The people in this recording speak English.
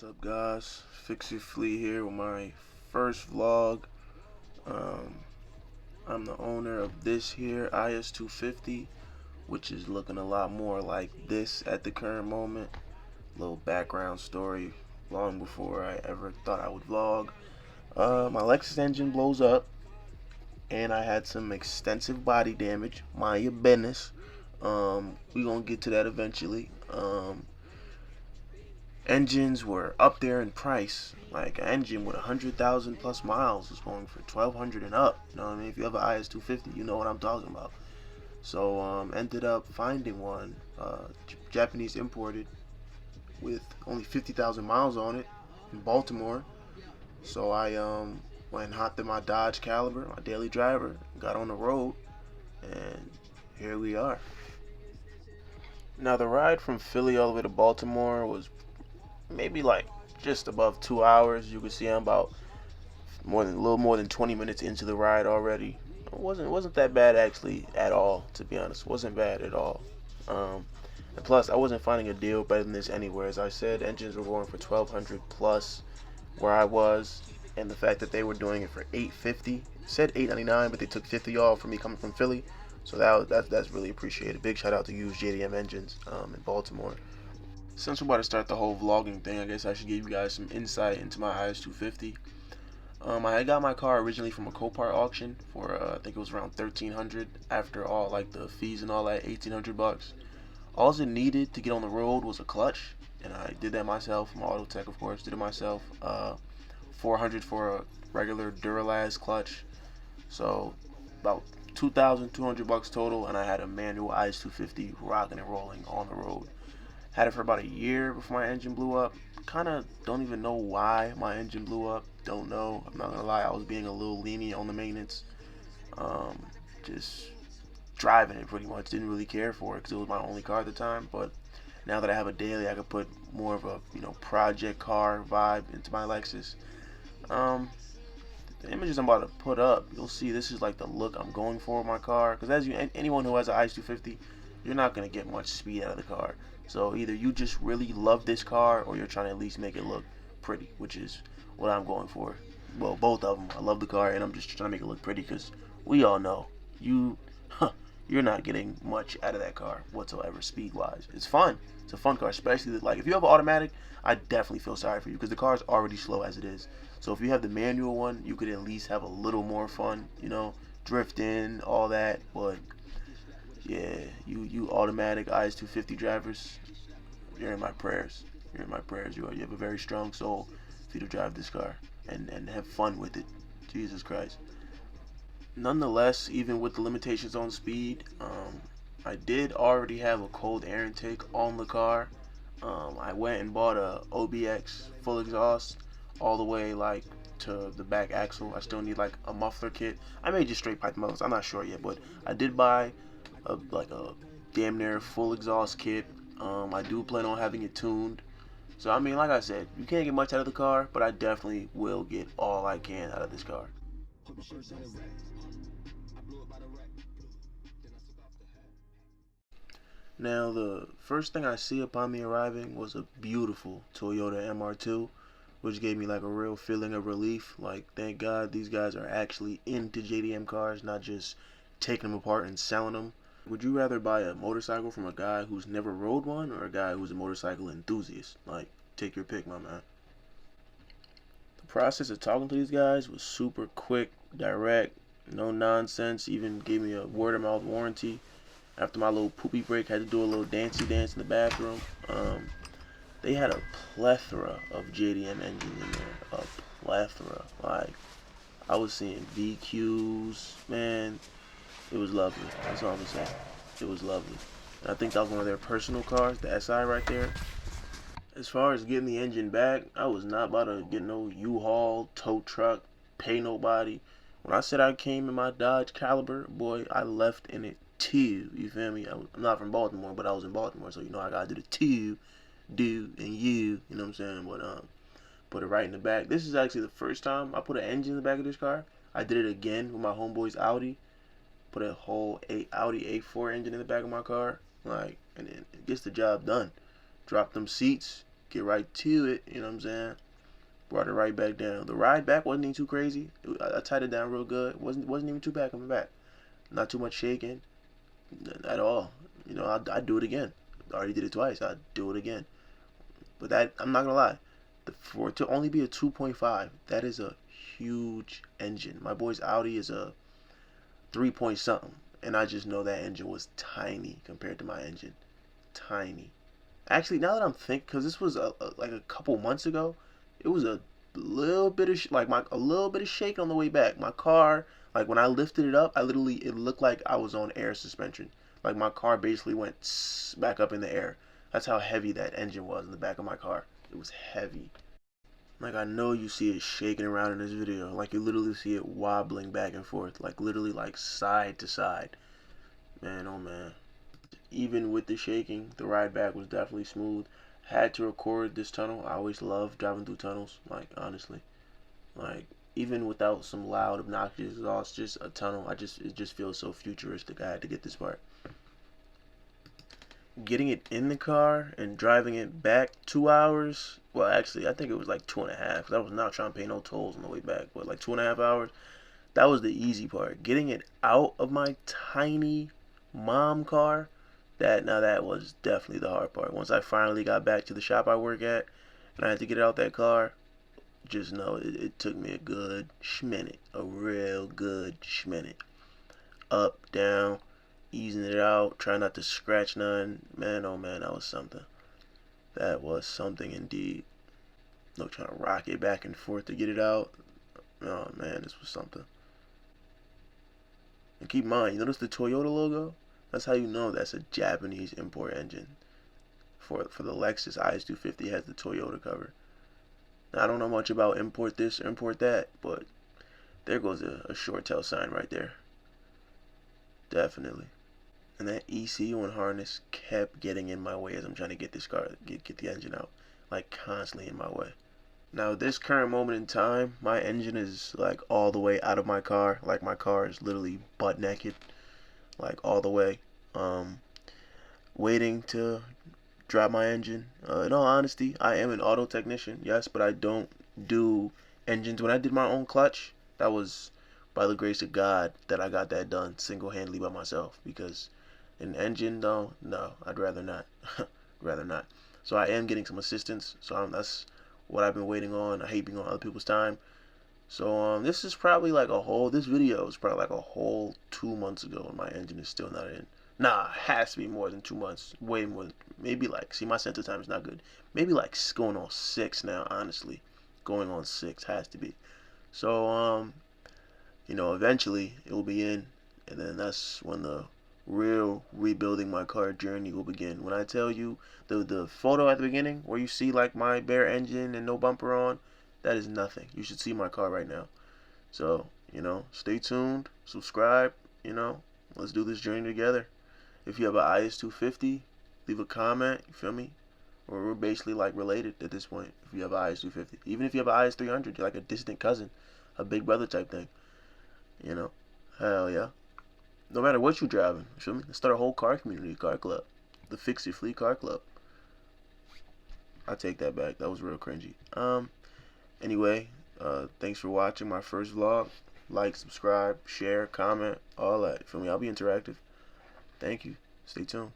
What's up, guys? Fix Your Flea here with my first vlog. Um, I'm the owner of this here IS250, which is looking a lot more like this at the current moment. Little background story: long before I ever thought I would vlog, my Lexus engine blows up, and I had some extensive body damage. Mind your business. We gonna get to that eventually. Engines were up there in price. Like an engine with 100,000 plus miles was going for 1,200 and up. You know what I mean? If you have an IS250, you know what I'm talking about. So ended up finding one, Japanese imported, with only 50,000 miles on it in Baltimore. So I went and hopped in my Dodge Caliber, my daily driver, got on the road, and here we are. Now the ride from Philly all the way to Baltimore was maybe like just above 2 hours. You can see I'm about a little more than 20 minutes into the ride already. It wasn't that bad actually at all, to be honest. It wasn't bad at all. And plus, I wasn't finding a deal better than this anywhere. As I said, engines were going for 1,200 plus where I was, and the fact that they were doing it for $850. It said $899, but they took 50 off for me coming from Philly. So that's really appreciated. Big shout out to used JDM engines in Baltimore. Since we're about to start the whole vlogging thing, I guess I should give you guys some insight into my IS250. I had got my car originally from a Copart auction for I think it was around $1,300. After all like the fees and all that, $1,800. All it needed to get on the road was a clutch, and I did that myself. My auto tech, of course, did it myself. $400 for a regular Duralast clutch, so about $2,200 total, and I had a manual IS250 rocking and rolling on the road. Had it for about a year before my engine blew up. Kind of don't even know why my engine blew up. Don't know. I'm not gonna lie. I was being a little lenient on the maintenance. Just driving it pretty much. Didn't really care for it because it was my only car at the time. But now that I have a daily, I could put more of a project car vibe into my Lexus. The images I'm about to put up, you'll see this is like the look I'm going for with my car. Because anyone who has an IS250, you're not gonna get much speed out of the car. So either you just really love this car, or you're trying to at least make it look pretty, which is what I'm going for. Well, both of them. I love the car, and I'm just trying to make it look pretty, because we all know you're not getting much out of that car whatsoever, speed-wise. It's fun. It's a fun car, especially like if you have an automatic. I definitely feel sorry for you because the car is already slow as it is. So if you have the manual one, you could at least have a little more fun, drifting, all that. But yeah, you automatic IS250 drivers, you're in my prayers. You're in my prayers. You have a very strong soul for you to drive this car and have fun with it. Jesus Christ. Nonetheless, even with the limitations on speed, I did already have a cold air intake on the car. I went and bought a OBX full exhaust all the way like to the back axle. I still need like a muffler kit. I may just straight pipe the mufflers. I'm not sure yet, but I did buy like a damn near full exhaust kit. I do plan on having it tuned. So I mean, like I said, you can't get much out of the car, but I definitely will get all I can out of this car. Now, the first thing I see upon me arriving was a beautiful Toyota MR2, which gave me like a real feeling of relief. Like, thank God these guys are actually into JDM cars, not just taking them apart and selling them. Would you rather buy a motorcycle from a guy who's never rode one, or a guy who's a motorcycle enthusiast? Like, take your pick, my man. The process of talking to these guys was super quick, direct, no nonsense. Even gave me a word of mouth warranty. After my little poopy break, had to do a little dancey dance in the bathroom. They had a plethora of JDM engines in there. A plethora. Like, I was seeing VQs, man. It was lovely. That's all I'm saying. It was lovely. And I think that was one of their personal cars, the SI right there. As far as getting the engine back, I was not about to get no U-Haul, tow truck, pay nobody. When I said I came in my Dodge Caliber, boy, I left in it too. You feel me? I'm not from Baltimore, but I was in Baltimore, so I gotta do the two, do, and you know what I'm saying? But put it right in the back. This is actually the first time I put an engine in the back of this car. I did it again with my homeboy's Audi. Put a whole Audi A4 engine in the back of my car, like, and then it gets the job done. Drop them seats, get right to it. You know what I'm saying? Brought it right back down. The ride back wasn't even too crazy. I tied it down real good. Wasn't even too bad coming back. Not too much shaking at all. You know, I'd do it again. I already did it twice. I'd do it again. But that, I'm not gonna lie, for it to only be a 2.5, that is a huge engine. My boy's Audi is a 3 point something, and I just know that engine was tiny compared to my engine. Tiny. Actually, now that I'm thinking, because this was like a couple months ago, it was a little bit of a little bit of shake on the way back. My car, like when I lifted it up, it looked like I was on air suspension. Like my car basically went back up in the air. That's how heavy that engine was in the back of my car. It was heavy. Like I know you see it shaking around in this video. Like you literally see it wobbling back and forth. Like literally like side to side. Man, oh man. Even with the shaking, the ride back was definitely smooth. Had to record this tunnel. I always love driving through tunnels. Like honestly. Like even without some loud obnoxious exhaust, just a tunnel. It just feels so futuristic. I had to get this part. Getting it in the car and driving it back 2 hours. Well, actually, I think it was like 2.5. I was not trying to pay no tolls on the way back, but like 2.5 hours. That was the easy part. Getting it out of my tiny mom car. That was definitely the hard part. Once I finally got back to the shop I work at, and I had to get out that car, just know it took me a good schminute, a real good schminute. Up, down, easing it out, trying not to scratch none. Man, oh man, that was something. That was something indeed. No, trying to rock it back and forth to get it out. Oh man, this was something. And keep in mind, you notice the Toyota logo? That's how you know that's a Japanese import engine. For the Lexus IS250 has the Toyota cover. Now, I don't know much about import this or import that, but there goes a short tail sign right there. Definitely. And that ECU and harness kept getting in my way as I'm trying to get this car, get the engine out. Like constantly in my way. Now this current moment in time, my engine is like all the way out of my car. Like my car is literally butt naked. Like all the way. Waiting to drop my engine. In all honesty, I am an auto technician, yes, but I don't do engines. When I did my own clutch, that was by the grace of God that I got that done single-handedly by myself. Because an engine, though, no, I'd rather not. Rather not. So I am getting some assistance. So that's what I've been waiting on. I hate being on other people's time. So this is probably like a whole. This video is probably like a whole 2 months ago, and my engine is still not in. Nah, it has to be more than 2 months. Way more. Maybe like, see, my center time is not good. Maybe like going on 6 now. Honestly, going on 6 has to be. So you know, eventually it will be in, and then that's when the real rebuilding my car journey will begin. When I tell you the photo at the beginning where you see like my bare engine and no bumper on, that is nothing. You should see my car right now. So, you know, stay tuned, subscribe, you know, let's do this journey together. If you have an IS250, leave a comment, you feel me? We're basically like related at this point if you have an IS250. Even if you have an IS300, you're like a distant cousin, a big brother type thing. You know? Hell yeah. No matter what you're driving, you feel me? Let's start a whole car community, car club. The Fix Your Fleet Car Club. I take that back. That was real cringy. Anyway, thanks for watching my first vlog. Like, subscribe, share, comment, all that. You feel me? I'll be interactive. Thank you. Stay tuned.